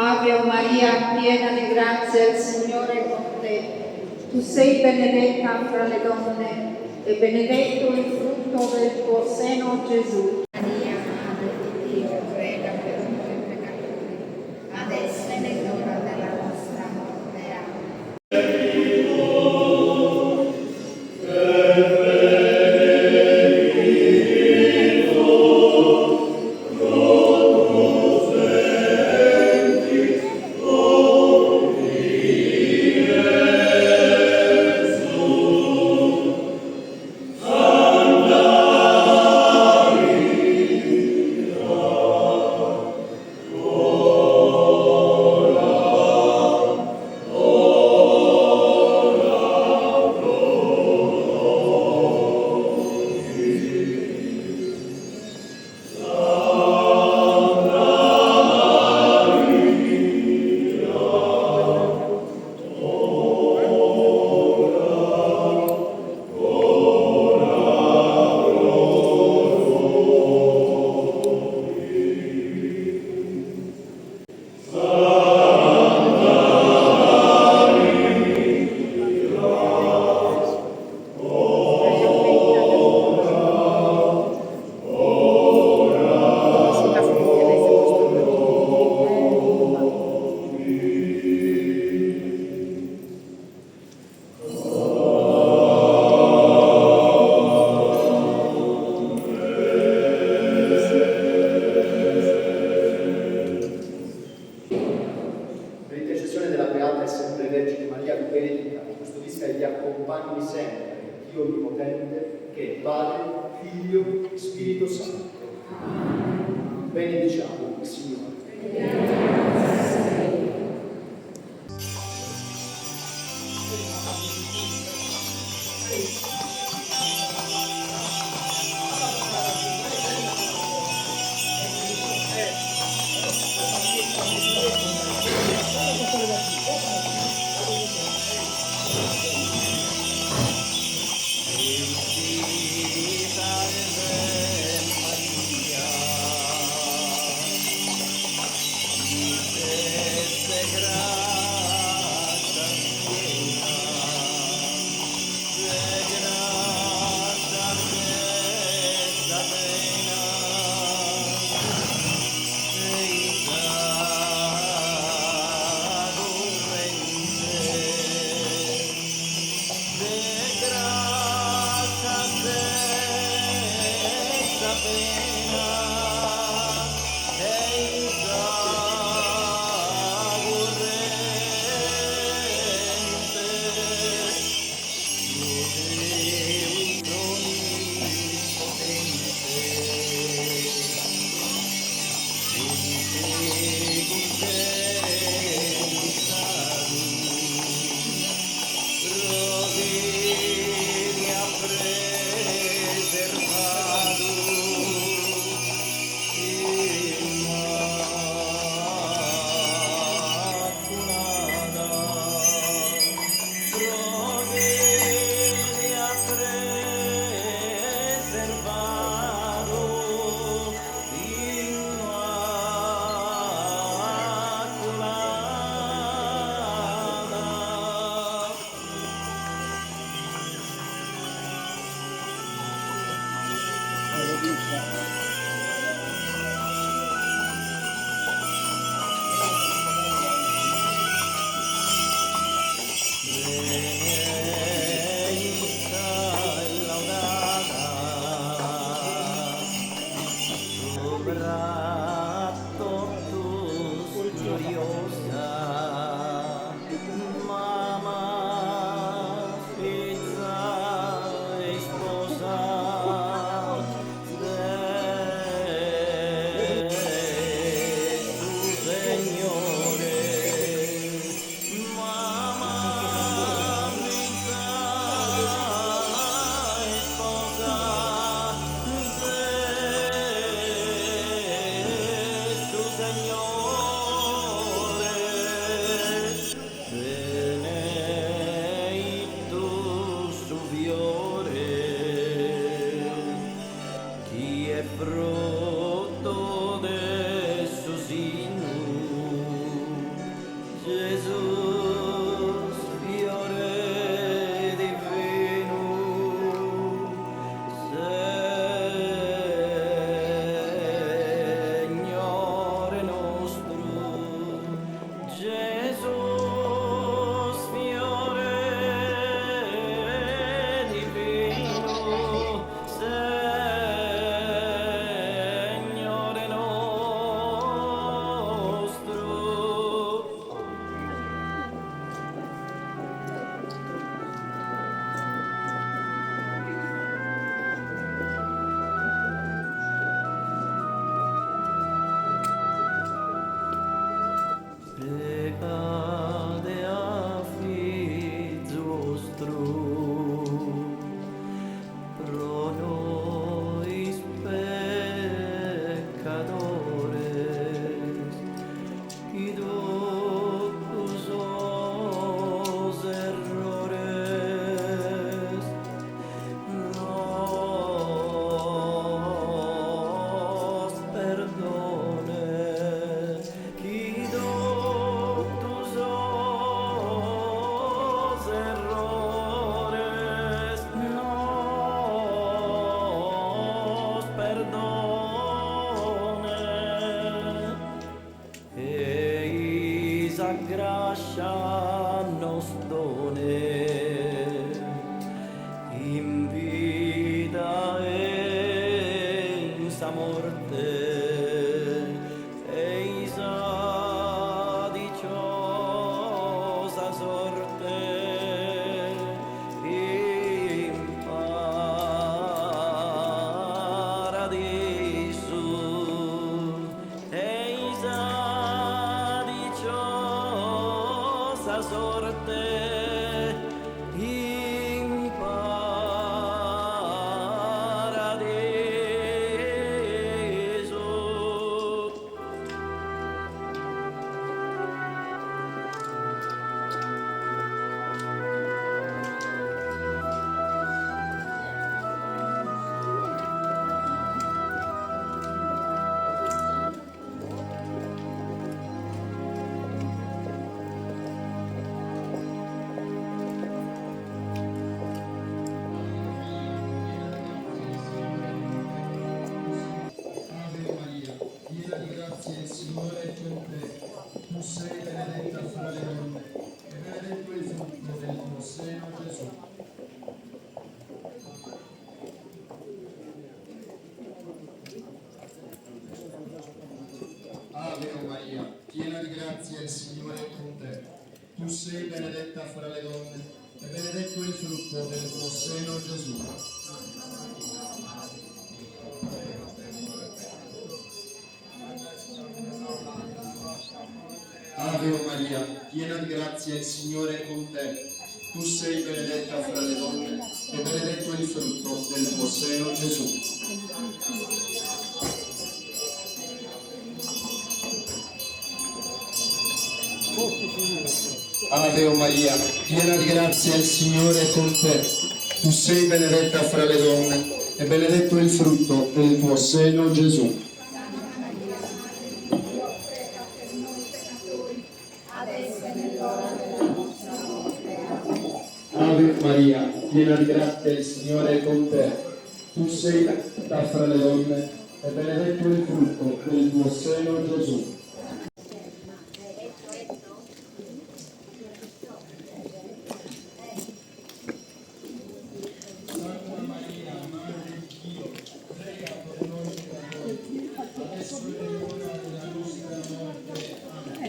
Ave Maria, piena di grazia, il Signore è con te. Tu sei benedetta fra le donne e benedetto il frutto del tuo seno, Gesù. Maria, Madre di Dio, prega per noi peccatori, adesso è nell'ora della nostra morte. Amen. Benediciamo il Signore. Gesù, fiore divino, Signore nostro, Gesù, fiore divino, Signore nostro. Pecade a figlio vostro, pro nobis pecadores, id opus os errores, nos perdone, id opus os errores, nos perdone. Eis a gracia nos done, in vida eis a morte, eis a dichosa sorte, in paradiso, eis a dichosa sorte, in paradiso. Ave Maria, piena di grazia, il Signore è con te. Tu sei benedetta fra le donne, e benedetto il frutto del tuo seno, Gesù. Ave Maria, piena di grazia, il Signore è con te. Tu sei benedetta fra le donne, e benedetto il frutto del tuo seno, Gesù. Ave Maria, piena di grazia, il Signore è con te. Tu sei benedetta fra le donne, e benedetto il frutto del tuo seno, Gesù. Ave Maria, piena di grazia, il Signore è con te. Tu sei benedetta fra le donne, e benedetto il frutto del tuo seno, Gesù. Ave Maria, piena di grazia, il Signore è con te. Tu sei benedetta fra le donne, e benedetto il frutto del tuo seno, Gesù. Santa Maria, Madre di Dio, prega per noi peccatori, adesso è l'ora della nostra morte. Amen.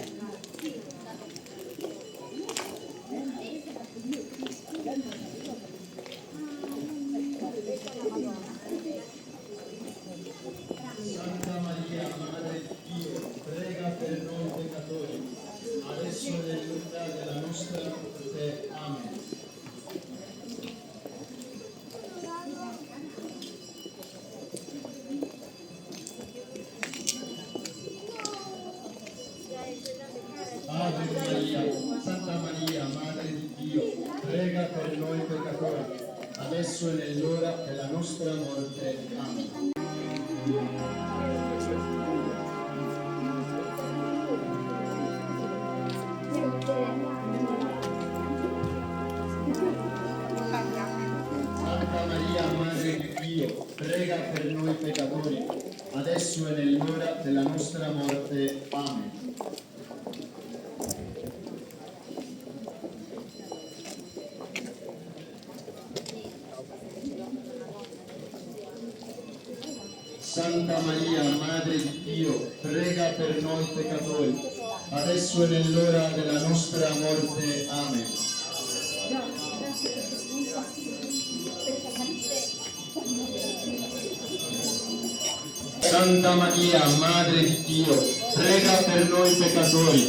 Santa Maria, Madre di Dio, prega per noi peccatori, adesso è l'ora della nostra morte. Amen. Ave Maria, Santa Maria, Madre di Dio, prega per noi peccatori, adesso è nell'ora della nostra morte. Amen. adesso e nell'ora della nostra morte. Amen. Santa Maria, Madre di Dio, prega per noi peccatori, adesso e nell'ora della nostra morte. Amen. Santa Maria, Madre di Dio, prega per noi peccatori,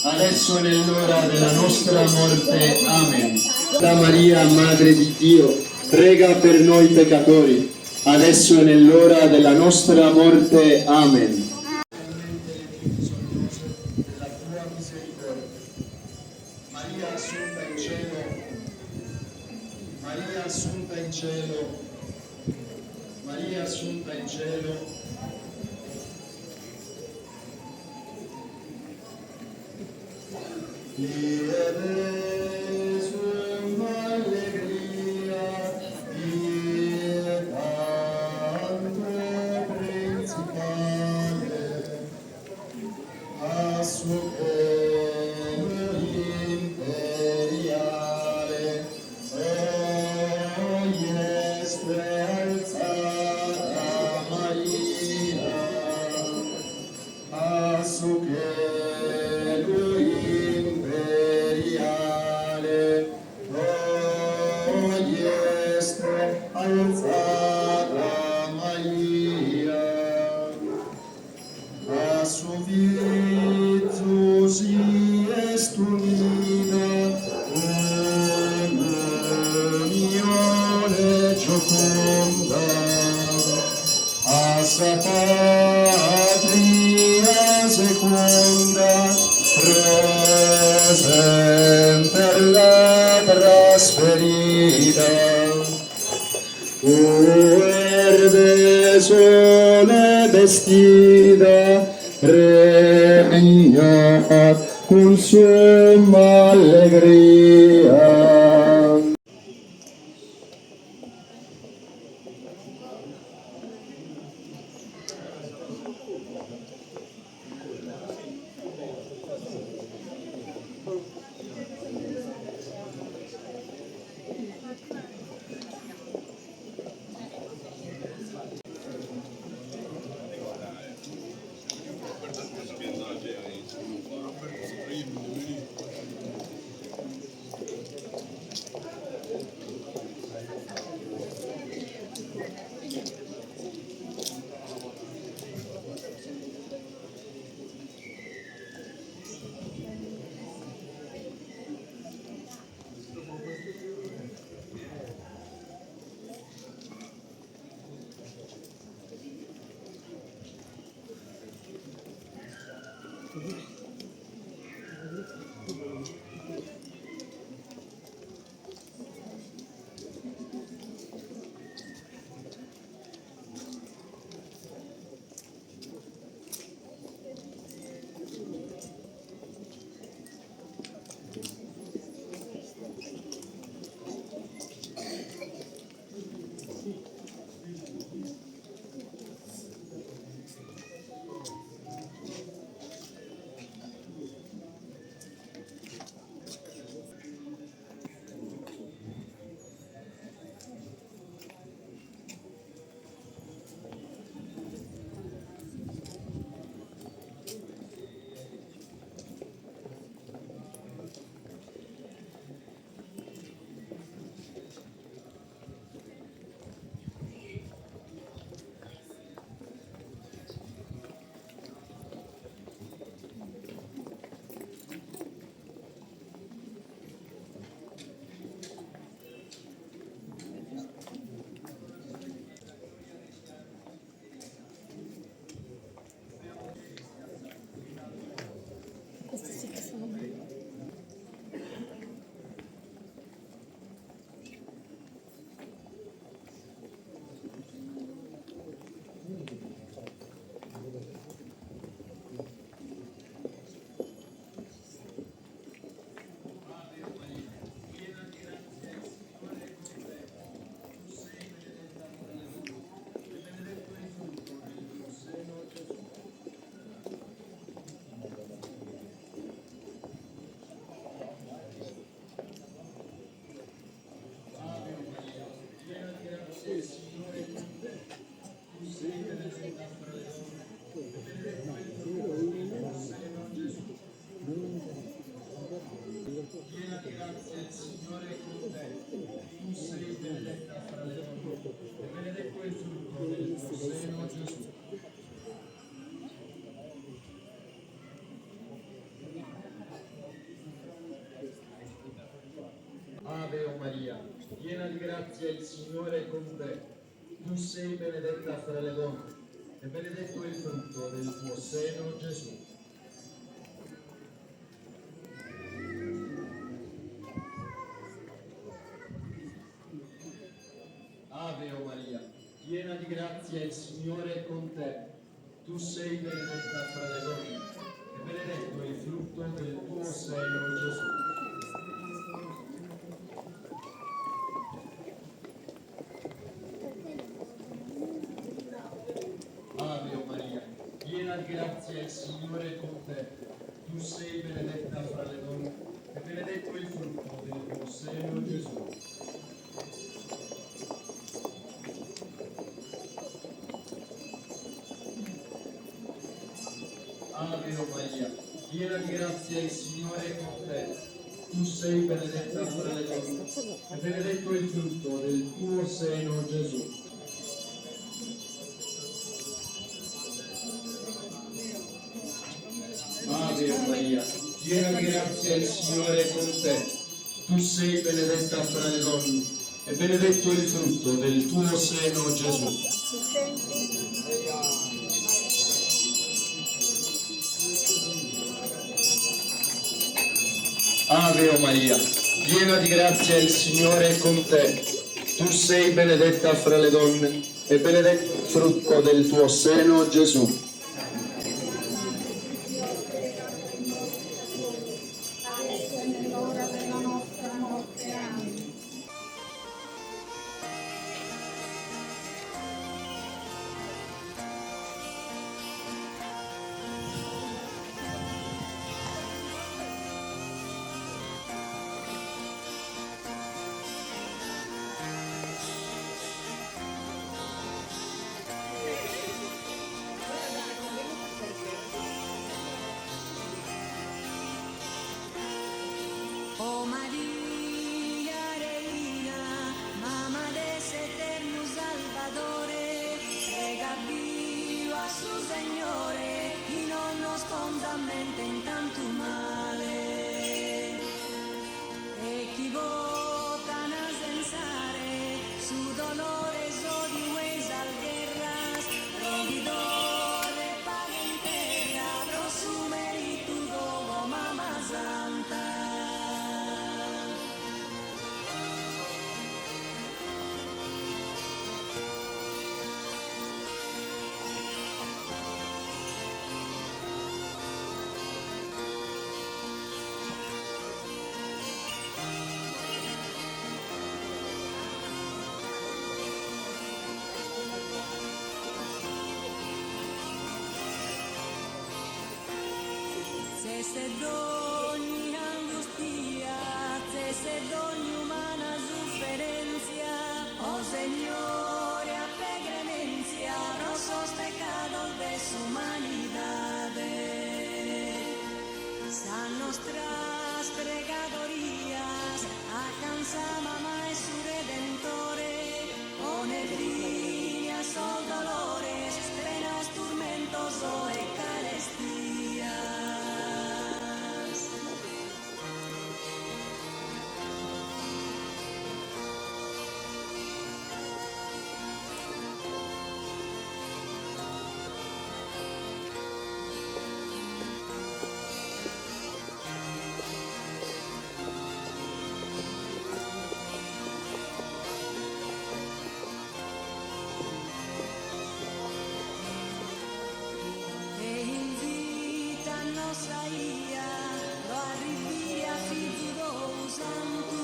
adesso e nell'ora della nostra morte. Amen. Santa Maria, Madre di Dio, prega per noi peccatori, adesso e nell'ora della nostra morte. Amen. Della tua misericordia. Maria assunta in cielo, Maria assunta in cielo, Maria assunta in cielo. Sum allegria, principale, a suo imperiale, oiestre alzata Maria, a suo imperiale, oiestre alzata Maria, a su vizus est unida unione giocunda, a sa patria secunda presenter la trasferida, verde sole vestida, regnat con summa allegria. Ave o Maria, piena di grazia, il Signore è con te. Tu sei benedetta fra le donne e benedetto è il frutto del tuo seno, Gesù. Ave o Maria, piena di grazia, il Signore è con te. Tu sei benedetta fra le donne e benedetto è il frutto del tuo seno, Gesù. Ave o Maria, piena di grazia, il Signore è con te. Tu sei benedetta fra le donne e benedetto è il frutto del tuo seno, Gesù. Ave o Maria, piena di grazia, il Signore è con te. Tu sei benedetta fra le donne e benedetto è il frutto del tuo seno, Gesù. Ave o Maria, piena di grazia, il Signore è con te. Tu sei benedetta fra le donne e benedetto è il frutto del tuo seno, Gesù. Ave o Maria, piena di grazia, il Signore è con te. Tu sei benedetta fra le donne e benedetto il frutto del tuo seno, Gesù. Adesso è nell'ora della nostra morte. Amen. Oh Maria Reina, Mamma des eterno Salvadore, prega Dio a su Signore, y no nos contammente en tanto male. E chi votan a sensare, su dolores odiues al guerras, providore pagenterra, prosumeri tu dogo, Mamma Santa. Se d'ogni angustia, se d'ogni umana sofferencia, oh Señor, a peregrinancia, nuestros pecados de su humanidad. San nuestras pregadorías, alcanza mamá y su redentore, pone líneas o dolores, penas, tormentos o eucaristías. E invita-nos saia, lo arrivia figlio do santo,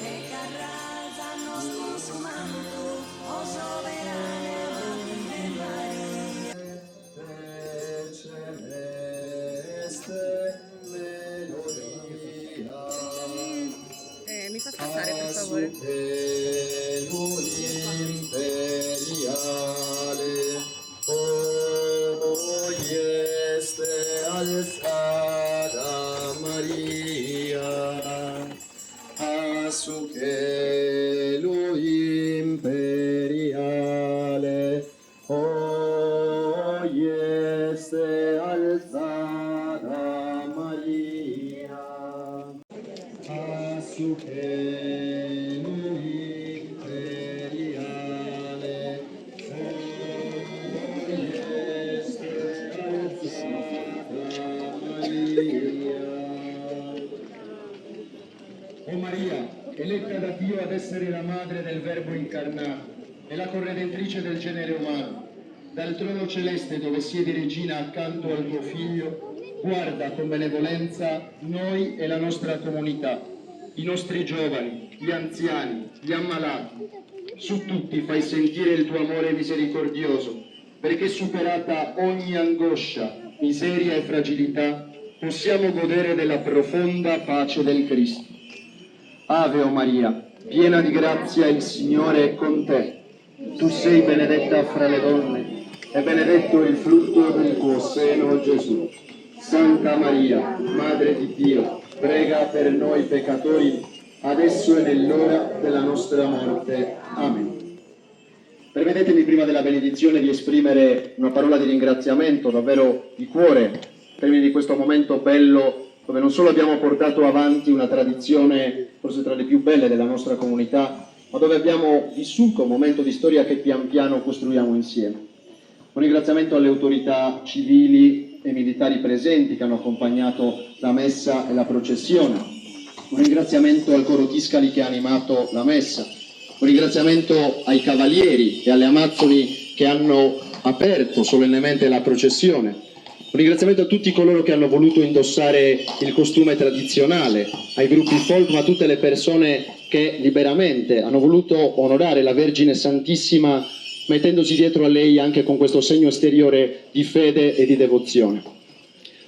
e carralza-nos consumanto, o soberana Madre Maria. Celeste melodia. Mi fa passare per favore. Imperiale, hoy este alzada María, a su cielo imperiale, hoy este alzada María, a su cielo O Maria, eletta da Dio ad essere la madre del Verbo incarnato e la corredentrice del genere umano, dal trono celeste dove siedi regina accanto al tuo Figlio, guarda con benevolenza noi e la nostra comunità, i nostri giovani, gli anziani, gli ammalati. Su tutti fai sentire il tuo amore misericordioso, perché superata ogni angoscia, miseria e fragilità, possiamo godere della profonda pace del Cristo. Ave o Maria, piena di grazia, il Signore è con te. Tu sei benedetta fra le donne e benedetto il frutto del tuo seno, Gesù. Santa Maria, Madre di Dio, prega per noi peccatori, adesso e nell'ora della nostra morte. Amen. Permettetemi prima della benedizione di esprimere una parola di ringraziamento davvero di cuore, in termini di questo momento bello dove non solo abbiamo portato avanti una tradizione forse tra le più belle della nostra comunità, ma dove abbiamo vissuto un momento di storia che pian piano costruiamo insieme. Un ringraziamento alle autorità civili e militari presenti che hanno accompagnato la messa e la processione. Un ringraziamento al coro Tiscali che ha animato la messa. Un ringraziamento ai cavalieri e alle amazzoni che hanno aperto solennemente la processione. Un ringraziamento a tutti coloro che hanno voluto indossare il costume tradizionale, ai gruppi folk, ma a tutte le persone che liberamente hanno voluto onorare la Vergine Santissima mettendosi dietro a lei anche con questo segno esteriore di fede e di devozione.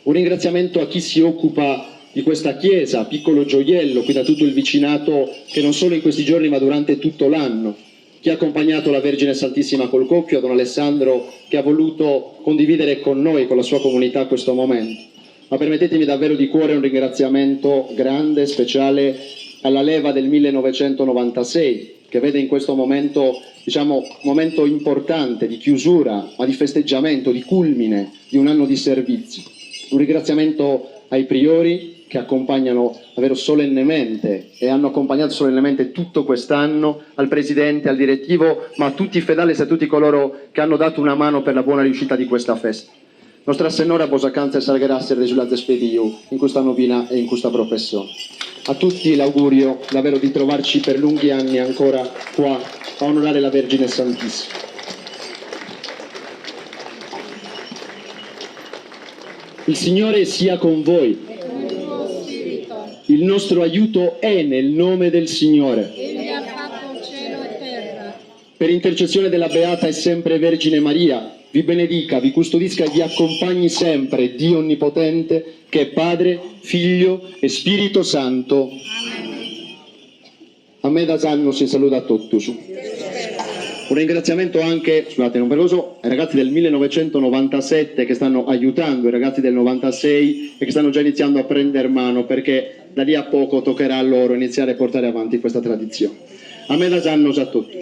Un ringraziamento a chi si occupa di questa chiesa, piccolo gioiello, qui da tutto il vicinato, che non solo in questi giorni ma durante tutto l'anno, chi ha accompagnato la Vergine Santissima col coppio, Don Alessandro, che ha voluto condividere con noi, con la sua comunità, questo momento. Ma permettetemi davvero di cuore un ringraziamento grande, speciale, alla leva del 1996, che vede in questo momento, momento importante di chiusura, ma di festeggiamento, di culmine di un anno di servizio. Un ringraziamento ai priori che accompagnano davvero solennemente e hanno accompagnato solennemente tutto quest'anno, al Presidente, al direttivo, ma a tutti i fedeli e a tutti coloro che hanno dato una mano per la buona riuscita di questa festa. Nostra Signora Bosacanza e Salgerasse risultate spediu in questa novena e in questa professione. A tutti l'augurio davvero di trovarci per lunghi anni ancora qua a onorare la Vergine Santissima. Il Signore sia con voi. Il nostro aiuto è nel nome del Signore. Egli ha fatto cielo e terra. Per intercessione della Beata e sempre Vergine Maria, vi benedica, vi custodisca e vi accompagni sempre Dio Onnipotente, che è Padre, Figlio e Spirito Santo. A me da Sanno si saluta a tutti. Un ringraziamento anche, scusate, non perdoso, ai ragazzi del 1997 che stanno aiutando i ragazzi del 96 e che stanno già iniziando a prendere mano, perché da lì a poco toccherà a loro iniziare a portare avanti questa tradizione. A me da Sanno a tutti.